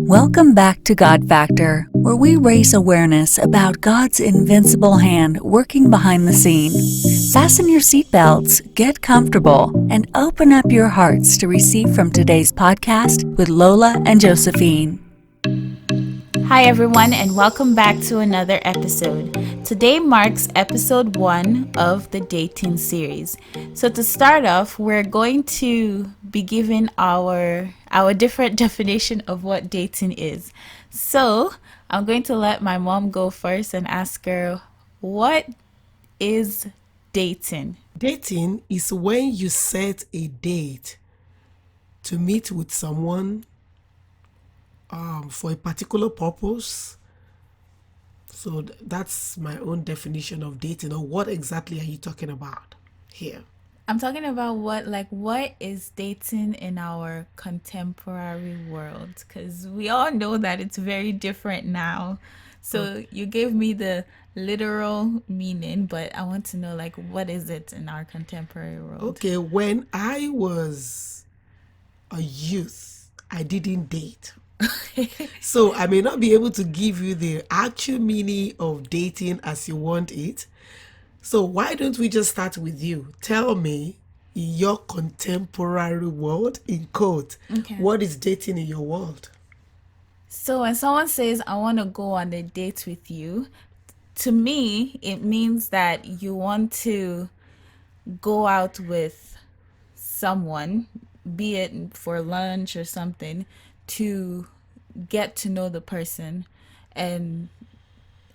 Welcome back to God Factor, where we raise awareness about God's invincible hand working behind the scene. Fasten your seatbelts, get comfortable, and open up your hearts to receive from today's podcast with Lola and Josephine. Hi, everyone, and welcome back to another episode. Today marks episode 1 of the dating series. So to start off, we're going to be giving our different definition of what dating is. So I'm going to let my mom go first and ask her, what is dating? Dating is when you set a date to meet with someone for a particular purpose. So that's my own definition of dating. Or what exactly are you talking about here? I'm talking about what is dating in our contemporary world, because we all know that it's very different now. So you gave me the literal meaning, but I want to know what is it in our contemporary world? Okay, when I was a youth, I didn't date. So I may not be able to give you the actual meaning of dating as you want it. So why don't we just start with you? Tell me, in your contemporary world, in quote, Okay. what is dating in your world? So when someone says, I want to go on a date with you, to me, it means that you want to go out with someone, be it for lunch or something, to get to know the person. And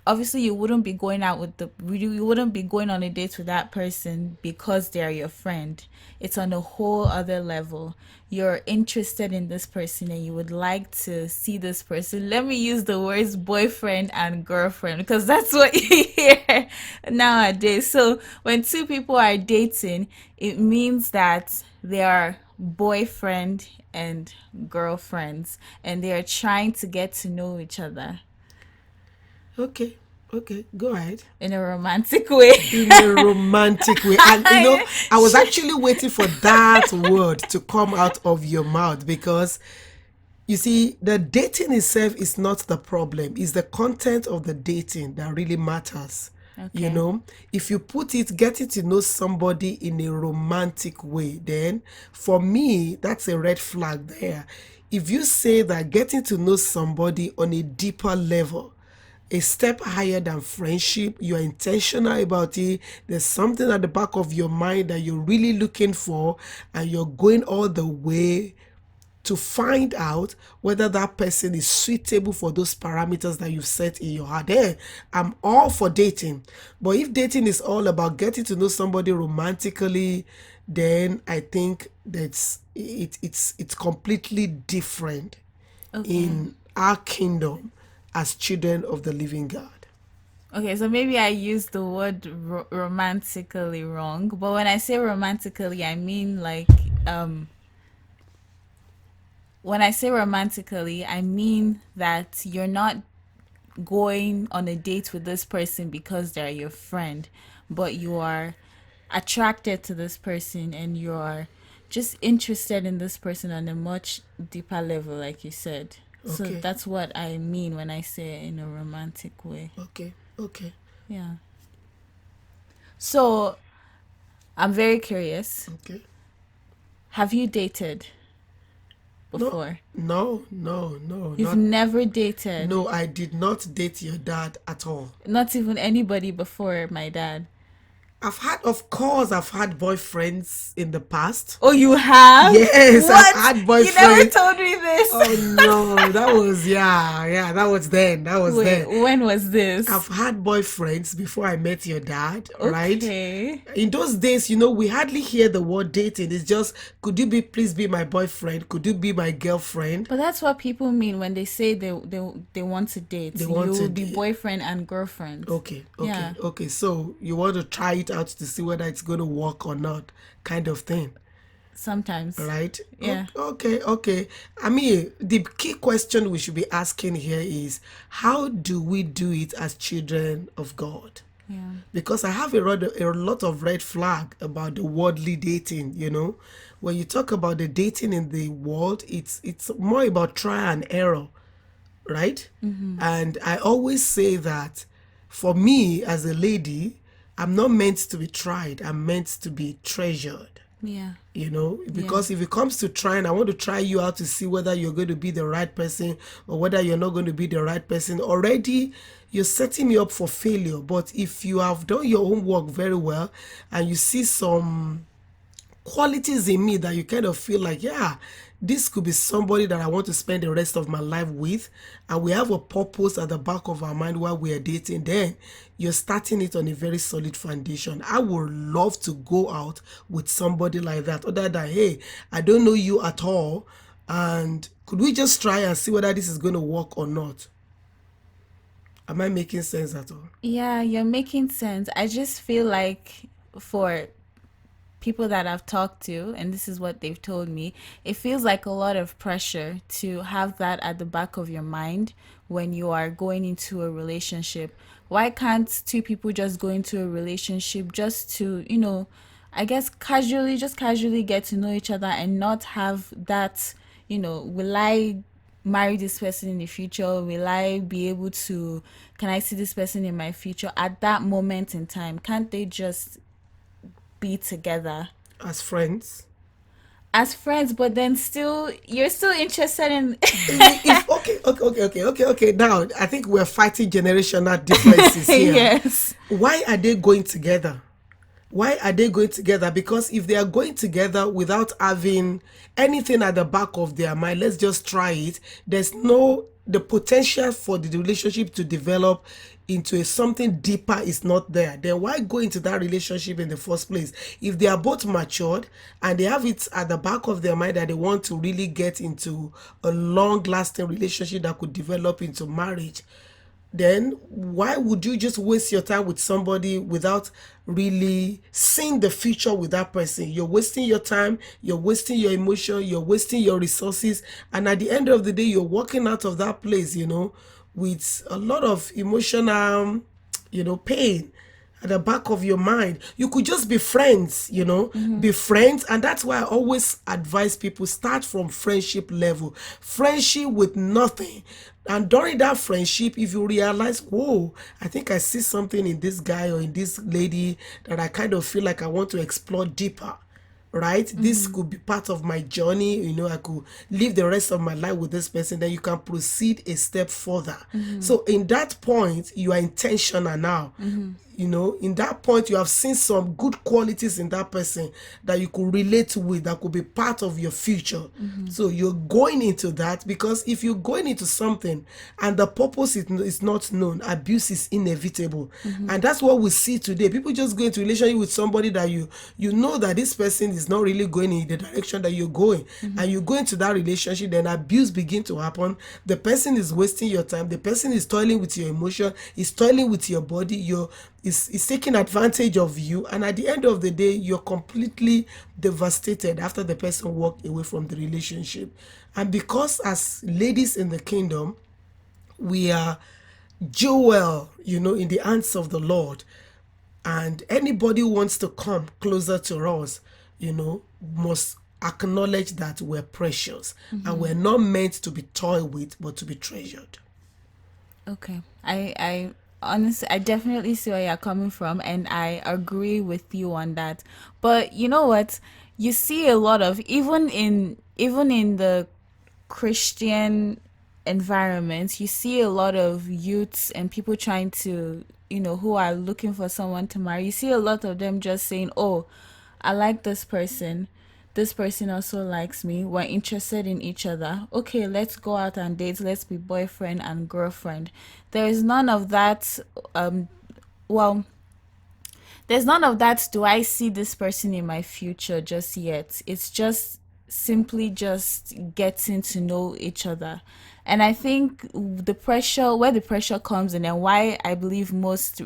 obviously you wouldn't be going on a date with that person because they're your friend. It's on a whole other level. You're interested in this person and you would like to see this person. Let me use the words boyfriend and girlfriend, because that's what you hear nowadays. So when two people are dating, it means that they are boyfriend and girlfriends and they are trying to get to know each other Okay, go ahead. in a romantic way. In a romantic way. And I was actually waiting for that word to come out of your mouth, because you see, the dating itself is not the problem. It's the content of the dating that really matters. Okay. If you put it, getting to know somebody in a romantic way, then for me, that's a red flag there. If you say that getting to know somebody on a deeper level, a step higher than friendship, you're intentional about it, there's something at the back of your mind that you're really looking for, and you're going all the way to find out whether that person is suitable for those parameters that you've set in your heart. Hey, I'm all for dating. But if dating is all about getting to know somebody romantically, then I think it's completely different in our kingdom as children of the living God. Okay, so maybe I used the word romantically wrong, but when I say romantically, I mean when I say romantically, I mean that you're not going on a date with this person because they're your friend, but you are attracted to this person and you're just interested in this person on a much deeper level, like you said. So Okay. that's what I mean when I say it in a romantic way. Okay. Yeah. So I'm very curious. Okay. Have you dated before? No. You've never dated? No, I did not date your dad at all. Not even anybody before my dad? Of course, I've had boyfriends in the past. Oh, you have? Yes, What? I've had boyfriends. You never told me this. Oh no, that was that was then. Wait, when was this? I've had boyfriends before I met your dad, right? Okay. In those days, we hardly hear the word dating. It's just, could you please be my boyfriend? Could you be my girlfriend? But that's what people mean when they say they want to date. They want You to will be date. boyfriend and girlfriend. Okay. Yeah. So you want to try it out to see whether it's going to work or not, kind of thing. Sometimes. Right? Yeah. Okay. I mean, the key question we should be asking here is, how do we do it as children of God? Yeah. Because I have a lot of red flag about the worldly dating. When you talk about the dating in the world, it's more about trial and error. right? And I always say that for me as a lady, I'm not meant to be tried, I'm meant to be treasured. Yeah. Because if it comes to trying, I want to try you out to see whether you're going to be the right person or whether you're not going to be the right person. Already, you're setting me up for failure. But if you have done your own work very well and you see some qualities in me that you kind of feel like, yeah, this could be somebody that I want to spend the rest of my life with, and we have a purpose at the back of our mind while we are dating, then you're starting it on a very solid foundation. I would love to go out with somebody like that, other than, hey, I don't know you at all, and could we just try and see whether this is going to work or not? Am I making sense at all? Yeah, you're making sense. I just feel like for people that I've talked to, and this is what they've told me, it feels like a lot of pressure to have that at the back of your mind when you are going into a relationship. Why can't two people just go into a relationship just to, I guess just casually get to know each other and not have that, will I marry this person in the future? Will I be able to, can I see this person in my future at that moment in time? Can't they just be together As friends? as friends, but then still you're still interested in If okay. Now I think we're fighting generational differences here. yes. Why are they going together? Why are they going together? Because if they are going together without having anything at the back of their mind, let's just try it. There's no the potential for the relationship to develop into something deeper is not there. Then why go into that relationship in the first place? If they are both matured and they have it at the back of their mind that they want to really get into a long lasting relationship that could develop into marriage, then why would you just waste your time with somebody without really seeing the future with that person? You're wasting your time, you're wasting your emotion, you're wasting your resources, and at the end of the day, you're walking out of that place, with a lot of emotional, pain at the back of your mind. You could just be friends, be friends. And that's why I always advise people start from friendship level, friendship with nothing. And during that friendship, if you realize, whoa, I think I see something in this guy or in this lady that I kind of feel like I want to explore deeper, right? This could be part of my journey. I could live the rest of my life with this person. Then you can proceed a step further. So in that point, you are intentional now. In that point, you have seen some good qualities in that person that you could relate with, that could be part of your future. So you're going into that, because if you're going into something and the purpose is not known, abuse is inevitable. And that's what we see today. People just go into relationship with somebody that you know that this person is not really going in the direction that you're going. And you go into that relationship, then abuse begin to happen. The person is wasting your time. The person is toiling with your emotion, is toiling with your body. Is taking advantage of you, and at the end of the day, you're completely devastated after the person walked away from the relationship. And because as ladies in the kingdom, we are jewel, in the hands of the Lord, and anybody who wants to come closer to us, must acknowledge that we're precious and we're not meant to be toyed with, but to be treasured. Okay. I honestly, I definitely see where you're coming from, and I agree with you on that. But you know what? You see a lot of, even in the Christian environments, you see a lot of youths and people trying to, who are looking for someone to marry. You see a lot of them just saying, "Oh, I like this person. This person also likes me. We're interested in each other. Okay, let's go out and date. Let's be boyfriend and girlfriend." There is none of that. Well, there's none of that. Do I see this person in my future just yet? It's just simply just getting to know each other. And I think where the pressure comes in, and why I believe most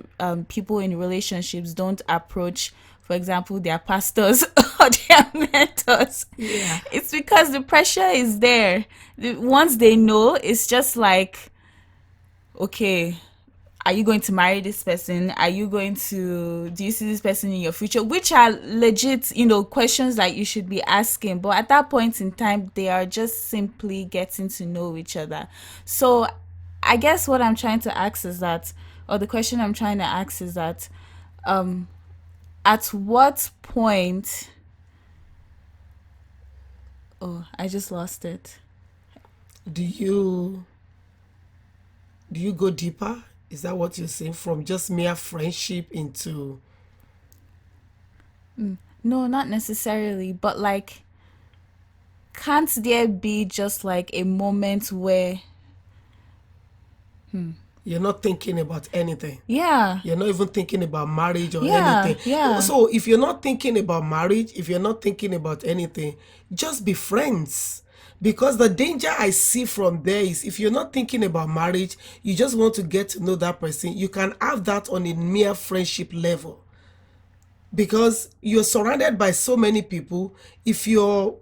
people in relationships don't approach, for example, their pastors or their mentors. Yeah. It's because the pressure is there. Once they know, it's just like, okay, are you going to marry this person? Do you see this person in your future? Which are legit, questions that you should be asking. But at that point in time, they are just simply getting to know each other. So I guess what I'm trying to ask is that, or the question I'm trying to ask is that, at what point, oh, I just lost it. Do you go deeper? Is that what you're saying? From just mere friendship into... No, not necessarily, but like, can't there be just like a moment where, You're not thinking about anything. yeah, You're not even thinking about marriage or yeah, anything. yeah. So if you're not thinking about marriage, if you're not thinking about anything, just be friends. Because the danger I see from there is, if you're not thinking about marriage, you just want to get to know that person, you can have that on a mere friendship level. Because you're surrounded by so many people. If you're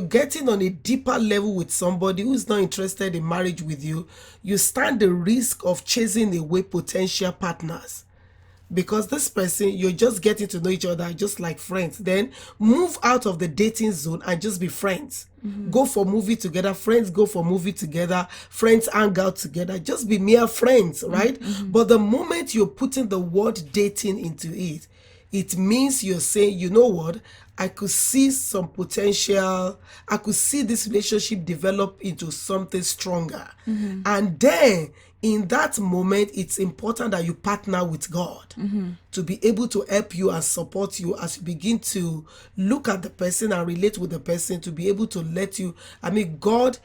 getting on a deeper level with somebody who's not interested in marriage with you, you stand the risk of chasing away potential partners. Because this person, you're just getting to know each other just like friends. Then move out of the dating zone and just be friends. Go for movie together, friends go for movie together, friends hang out together, just be mere friends, right? But the moment you're putting the word dating into it, it means you're saying, you know what, I could see some potential, I could see this relationship develop into something stronger. And then in that moment, it's important that you partner with God to be able to help you and support you as you begin to look at the person and relate with the person, to be able to let you, I mean, God,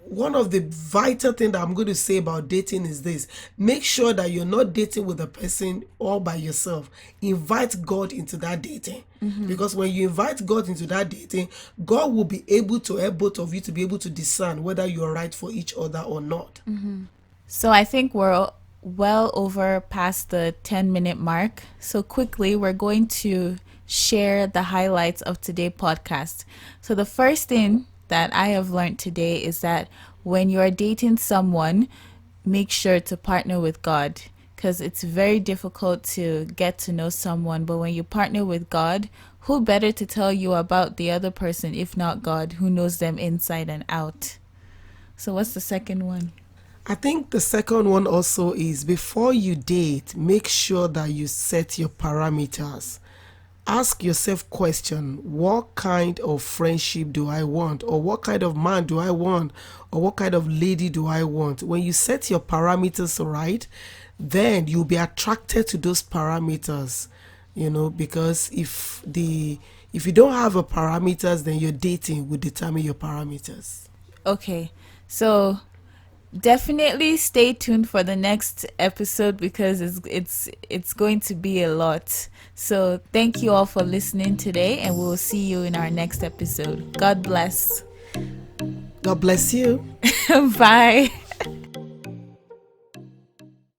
one of the vital thing that I'm going to say about dating is this: make sure that you're not dating with a person all by yourself. Invite God into that dating. Because when you invite God into that dating, God will be able to help both of you to be able to discern whether you're right for each other or not. So I think we're well over past the 10-minute mark. So quickly, we're going to share the highlights of today's podcast. So the first thing that I have learned today is that when you're dating someone, make sure to partner with God, because it's very difficult to get to know someone. But when you partner with God, who better to tell you about the other person if not God, who knows them inside and out? So what's the second one? I think the second one also is, before you date, make sure that you set your parameters. Ask yourself question: what kind of friendship do I want, or what kind of man do I want, or what kind of lady do I want? When you set your parameters right, then you'll be attracted to those parameters, because if you don't have a parameters, then your dating will determine your parameters. Okay, so definitely stay tuned for the next episode, because it's going to be a lot. So thank you all for listening today, and we'll see you in our next episode. God bless. God bless you. Bye.